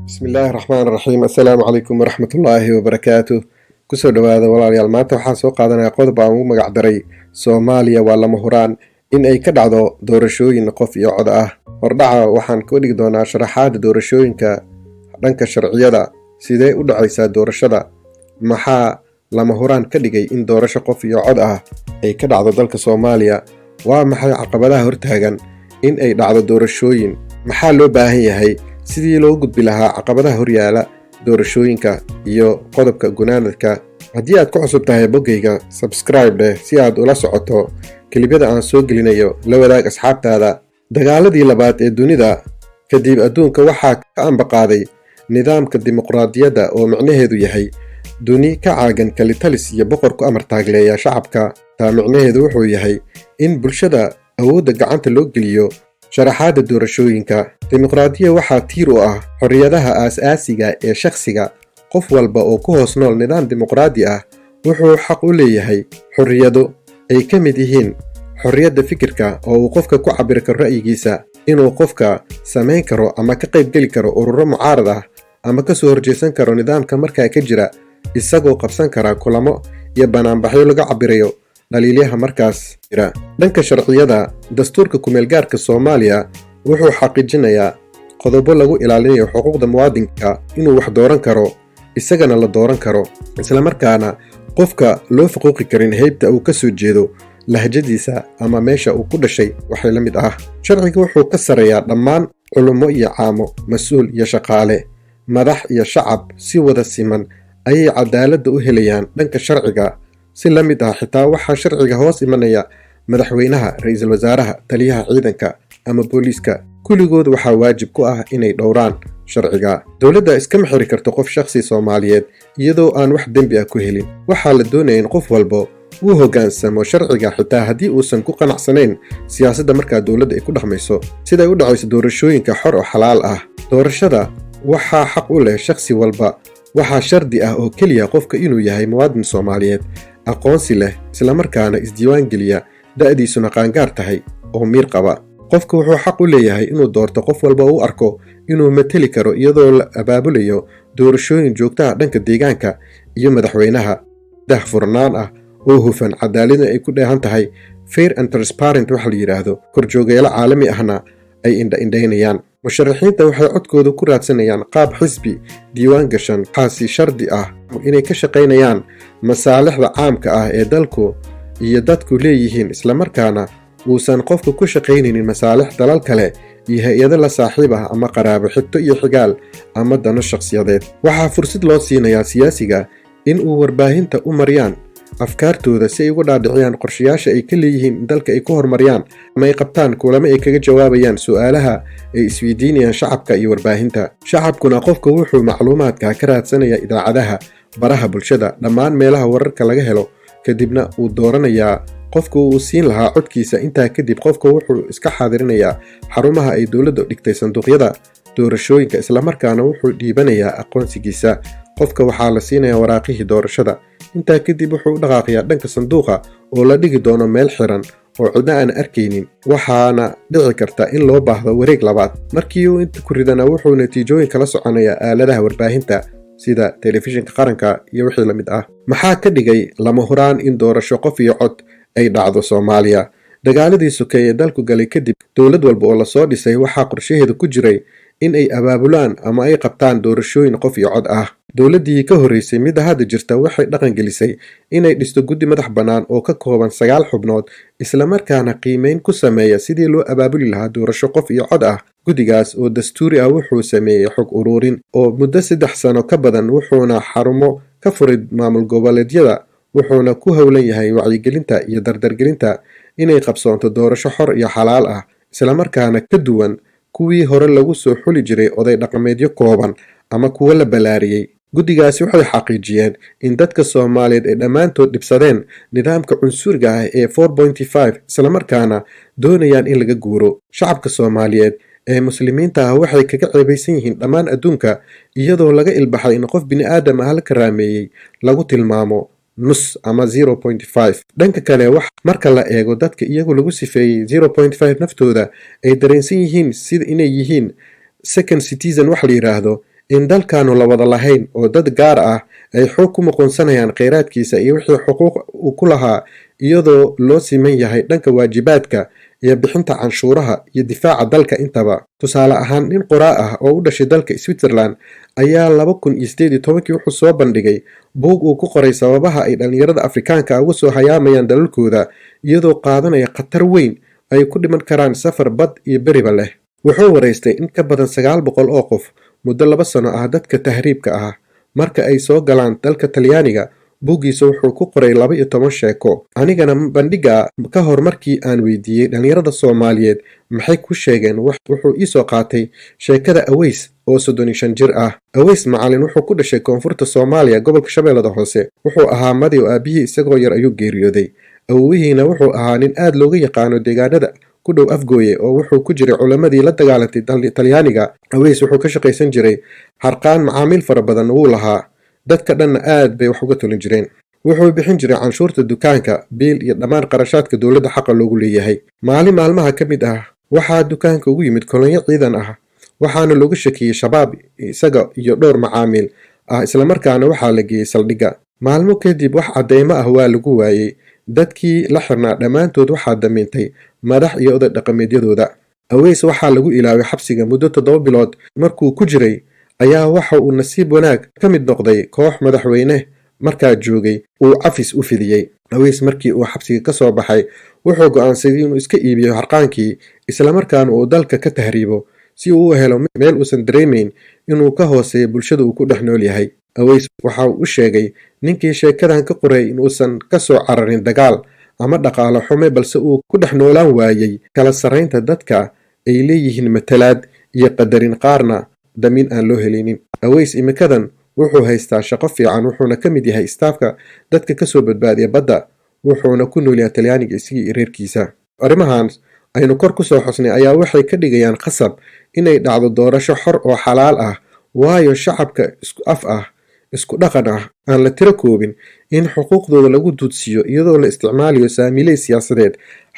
بسم الله الرحمن الرحيم السلام عليكم ورحمة الله وبركاته kusoo dhawaada walaalayaal maanta waxaan soo qaadanayaa qodob aan ugu magac daray Soomaaliya waa lama huraan in ay ka dhacdo doorashooyin qof iyo cod ah hordhaca waxaan ku dhigi doonaa sharaxaada doorashooyinka dhanka sharciyada sidee u dhacaysaa doorashada maxaa lama huraan ka dhigay in doorasho qof iyo cod ah ay ka dhacdo dalka Soomaaliya waa maxay caqabadaha hortaagan in ay dhacdo doorashooyin maxaa loo baahan yahay sidii loo gudbi lahaa caqabadaha horyaala doorashooyinka iyo qodobka gunaanadka haddii aad ku cusub tahay boggayga subscribe dheh si aad ula socoto kelibyada aan soo gelinayo la wadaag asxaabtaada dagaaladii labaad ee dunida kadib adduunka waxaa ka ambaqaaday nidaamka dimuqraadiyadda oo micnaheedu yahay duni ka caagan kalitalis iyo boqor ku amar taagleeya shacabka taa micnaheedu wuxuu yahay in bulshada awoodda gacanta loo geliyo sharaxaada doorashooyinka dimuqraadiya waxaa tiir u ah xorriyadaha aasaasiga ee shakhsiga qof walba oo ku hoos nool nidaam dimuqraadi ah wuxuu xaq u leeyahay xorriyado ay ka mid yihiin xorriyadda fikirka oo uu qofka ku cabiri karo ra'yigiisa inuu qofka samayn karo ama ka qayb geli karo ururo mucaarad ah ama ka soo horjeesan karo nidaamka markaa ka jira isagoo qabsan kara kulamo iyo banaanbaxyo laga cabirayo dhaliilyaha markaas jira dhanka sharciyada dastuurka kumeelgaarka Soomaaliya wuxuu xaqiijinayaa qodobo lagu ilaalinayo xuquuqda muwaadinka inuu wax dooran karo isagana la dooran karo isla markaana qofka loo faquuqi karin heybta uu ka soo jeedo lahjadiisa ama meesha uu ku dhashay waxay la mid ah sharciga wuxuu ka sareeyaa dhammaan culummo iyo caamo mas-uul iyo shaqaale madax iyo shacab si wada siman ayay cadaaladda u helayaan dhanka sharciga si la mid ah xitaa waxaa sharciga hoos imanaya madaxweynaha ra'iisul wasaaraha taliyaha ciidanka ama booliiska kulligood waxaa waajib ku ah inay dhowraan sharciga dowladda iskama xiri karto qof shakhsi Soomaaliyeed iyadoo aan wax dembi ah ku helin waxaa la doonayaa in qof walba uu hoggaansamo sharciga xitaa haddii uusan ku qanacsanayn siyaasadda markaa dowladda ay ku dhaqmayso siday u dhacayso doorashooyinka xor oo xalaal ah doorashada waxaa xaq u leh shakhsi walba waxaa shardi ah oo keliya qofka inuu yahay muwaadin Soomaaliyeed aqoonsi leh isla markaana isdiiwaan geliya da'diisuna qaangaar tahay oo miir qaba qofka wuxuu xaq u leeyahay inuu doorto qof walba uu arko inuu matali karo iyadoo la abaabulayo doorashooyin joogtaha dhanka deegaanka iyo madaxweynaha daahfurnaan ah oo hufan cadaaladna ay ku dheehan tahay fair and transparent waxa la yidhaahdo korjoogeelo caalami ahna ay indhaynayaan musharaxiinta waxay codkooda ku raadsanayaan qaab xisbi diiwaan gashan waxaasi shardi ah inay ka shaqaynayaan masaalixda caamka ah ee dalku iyo dadku leeyihiin islamarkaana uusan qofku ku shaqaynaynin masaalix dalal kale iyo hay-ado la saaxiib ah ama qaraabo xigto iyo xigaal ama dano shakhsiyadeed waxaa fursad loo siinayaa siyaasiga in uu warbaahinta u mariyaan afkaartooda si ay uga dhaadhiciyaan qorshayaasha ay ka leeyihiin in dalka ay ku horumariyaan ama ay qabtaan kulamo ay kaga jawaabayaan su'aalaha ay isweydiinayaan shacabka iyo warbaahinta shacabkuna qofka wuxuu macluumaadka ka raadsanayaa idaacadaha baraha bulshada dhammaan meelaha wararka laga helo kadibna uu dooranayaa qofka uu siin lahaa codkiisa intaa kadib qofka wuxuu iska xaadirinayaa xarumaha ay dowladdu dhigtay sanduuqyada doorashooyinka islamarkaana wuxuu dhiibanayaa aqoonsigiisa qofka waxaa la siinayaa waraaqihii doorashada intaa kadib wuxuu u dhaqaaqayaa dhanka sanduuqa oo la dhigi doono meel xiran oo cidna aan arkaynin waxaana dhici karta in loo baahdo wareeg labaad markii uu inta ku ridana wuxuu natiijooyin kala soconayaa aaladaha warbaahinta sida telefishinka qaranka iyo wixii la mid ah maxaa ka dhigay lama huraan in doorasho qof iyo cod ay dhacdo Soomaaliya dagaaladii sokeeye dalku galay kadib dowlad walba oo la soo dhisay waxaa qorshaheeda ku jiray in ay abaabulaan ama ay qabtaan doorashooyin qof iyo cod ah dowladdii ka horreysay midda hadda jirta waxay dhaqan gelisay inay dhisto guddi madax bannaan oo ka kooban 9 xubnood isla markaana qiimeyn ku sameeya sidii loo abaabuli lahaa doorasho qof iyo cod ah guddigaas oo dastuuri ah wuxuu sameeyey xog ururin oo muddo 3 sano ka badan wuxuuna xarumo ka furay maamul goboleedyada wuxuuna ku howlan yahay wacyigelinta iyo dardargelinta inay qabsoonto doorasho xor iyo xalaal ah isla markaana ka duwan kuwii hore lagu soo xuli jiray oday dhaqameedyo kooban ama kuwa la balaariyey guddigaasi waxay xaqiijiyeen in dadka Soomaaliyeed ay dhammaantood dhibsadeen nidaamka cunsuriga ah ee 4.5 isla markaana doonayaan in laga guuro shacabka Soomaaliyeed ee muslimiinta ah waxay kaga ceebaysan yihiin dhammaan adduunka iyadoo laga ilbaxay in qof bini'aadam ah la karaameeyey lagu tilmaamo nus ama 0.5 dhanka kale wax marka la eego dadka iyagu lagu sifeeyey 0.5 naftooda ay dareensan yihiin sida inay yihiin second citizen wax la yiraahdo in dalkaanu la wada lahayn oo dad gaar ah ay xoog ku muqoonsanayaan kheyraadkiisa iyo wixii xuquuq uu ku lahaa, iyadoo loo siman yahay dhanka waajibaadka iyo bixinta canshuuraha iyo difaaca dalka intaba. Tusaale ahaan, nin qoraa ah oo u dhashay dalka Switzerland ayaa 2018 wuxuu soo bandhigay buug uu ku qoray sababaha ay dhalinyarada Afrikaanka uga soo hayaamayaan dalalkooda, iyadoo qaadanaya khatar weyn ay ku dhiman karaan safar bad iyo beriba leh. Wuxuu waraystay in ka badan 900 oo qof muddo 2 sano ah dadka tahriibka ah. Marka ay soo galaan dalka Talyaaniga, buuggiisa wuxuu ku qoray 12 sheeko. Anigana bandhiga ka hor markii aan weydiiyey dhalinyarada Soomaaliyeed maxay ku sheegeen, wuxuu ii soo qaatay sheekada Aweys oo 35 jir ah. Aweys Macalin wuxuu ku dhashay koonfurta Soomaaliya, gobolka Shabeellada Hoose. Wuxuu ahaa maday oo aabihii isagoo yar ayuu geeriyooday. Awoowihiina wuxuu ahaa nin aad looga yaqaano deegaanada ku dhow Afgooye oo wuxuu ku jiray culamadii la dagaalantay Talyaaniga. Aweys wuxuu ka shaqaysan jiray harqaan, macaamiil fara badan wuu lahaa, dadka dhanna aad bay wax uga tulin jireen. Wuxuu bixin jiray canshuurta dukaanka, biil iyo dhammaan qarashaadka dowladda xaqa loogu leeyahay. Maalin maalmaha ka mid ah waxaa dukaanka ugu yimid kolonyo ciidan ah, waxaana looga shakiyey shabaab isaga iyo dhowr macaamiil ah, islamarkaana waxaa la geeyey saldhigga. Maalmo kadib wax cadeymo ah waa lagu waayey. Dadkii la xirnaa dhammaantood waxaa damiintay madax iyo oday dhaqameedyadooda. Aweys waxaa lagu ilaaway xabsiga muddo 7 bilood. Markuu ku jiray ayaa waxa uu nasiib wanaag ka mid noqday koox madaxweyne markaa joogay uu cafis u fidiyey. Aweys markii uu xabsiga ka soo baxay wuxuu go'aansaday inuu iska iibiyo harqaankii, islamarkaana uu dalka ka tahriibo si uu u helo meel uusan dareemayn inuu ka hooseeyo bulshada uu ku dhex nool yahay. Aweys waxa uu u sheegay ninkii sheekadan ka qoray inuusan ka soo cararin dagaal ama dhaqaale xume, balse uu ku dhex noolaan waayey kala sarreynta dadka ay leeyihiin matalaad iyo qadarin, qaarna damiin aan loo helinin. Aweys imikadan wuxuu haystaa shaqo fiican, wuxuuna ka mid yahay istaafka dadka ka soo badbaadiya badda, wuxuuna ku nool yahay Talyaaniga isagii iyo reerkiisa. Arrimahan aynu kor ku soo xusnay ayaa waxay ka dhigayaan qasab inay dhacdo doorasho xor oo xalaal ah, waayo shacabka isku af ah, isku dhaqan ah, aan la tiro koobin, in xuquuqdooda lagu duudsiyo iyadoo la isticmaalayo saamiley siyaasadeed.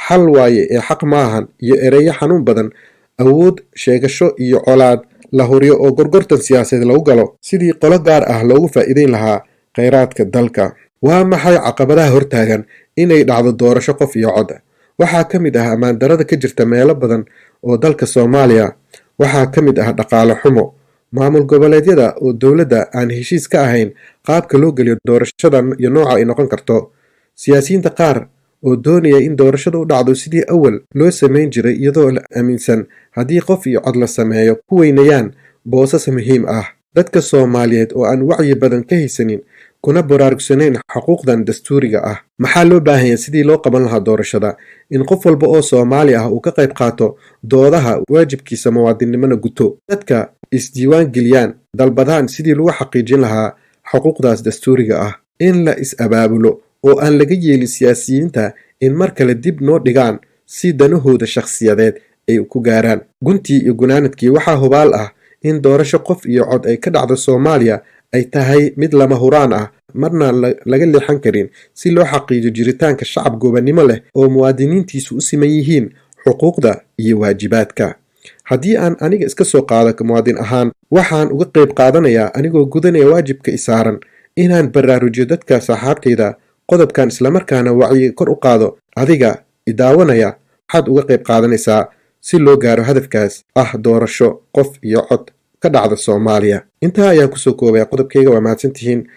Xal waaye ee xaq maahan, iyo ereyo xanuun badan, awood sheegasho iyo colaad la huriyo oo gorgortan siyaasadeed lagu galo sidii qolo gaar ah loogu faa'iideyn lahaa kheyraadka dalka. Waa maxay caqabadaha hortaagan inay dhacdo doorasho qof iyo cod? Waxaa ka mid ah ammaan darrada ka jirta meelo badan oo dalka Soomaaliya. Waxaa ka mid ah dhaqaale xumo, maamul goboleedyada oo dowladda aan heshiis ka ahayn qaabka loo geliyo doorashada iyo nooca ay noqon karto, siyaasiyiinta qaar oo doonaya in doorashada u dhacdo sidii awal loo samayn jiray, iyadoo la aaminsan haddii qof iyo cod la sameeyo ku weynayaan boosas muhiim ah. Dadka Soomaaliyeed oo aan wacyi badan ka haysanin kuna baraarugsanayn xuquuqdan dastuuriga ah. Maxaa loo baahan yahay sidii loo qaban lahaa doorashada? In qof walba oo Soomaali ah uu ka qayb qaato doodaha, waajibkiisa muwaadinnimona guto, dadka isdiiwaan geliyaan, dalbadaan sidii lagu xaqiijin lahaa xuquuqdaas dastuuriga ah, in la is-abaabulo oo aan laga yeelin siyaasiyiinta in mar kale dib noo dhigaan si danahooda shakhsiyadeed ay ku gaaraan. Guntii iyo gunaanadkii waxaa hubaal ah in doorasho qof iyo cod ay ka dhacdo Soomaaliya ay tahay mid lama huraan ah, marna laga leexan karin, si loo xaqiijiyo jiritaanka shacab gobonnimo leh oo muwaadiniintiisu u siman yihiin xuquuqda iyo waajibaadka. Haddii aan aniga iska soo qaado muwaadin ahaan, waxaan uga qayb qaadanayaa anigoo gudanaya waajibka i saaran inaan baraarujiyo dadka saaxiibtayda qodobkan, islamarkaana wacyi kor u qaado. Adiga i daawanaya, waxaad uga qayb qaadanaysaa si loo gaaro hadafkaas ah doorasho qof iyo cod ka dhacda Soomaaliya. Intaa ayaan kusoo koobaya qodobkayga. Waa mahadsantihiin.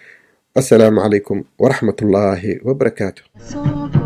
Assalaamu calaykum waraxmatullaahi wabarakaatuh.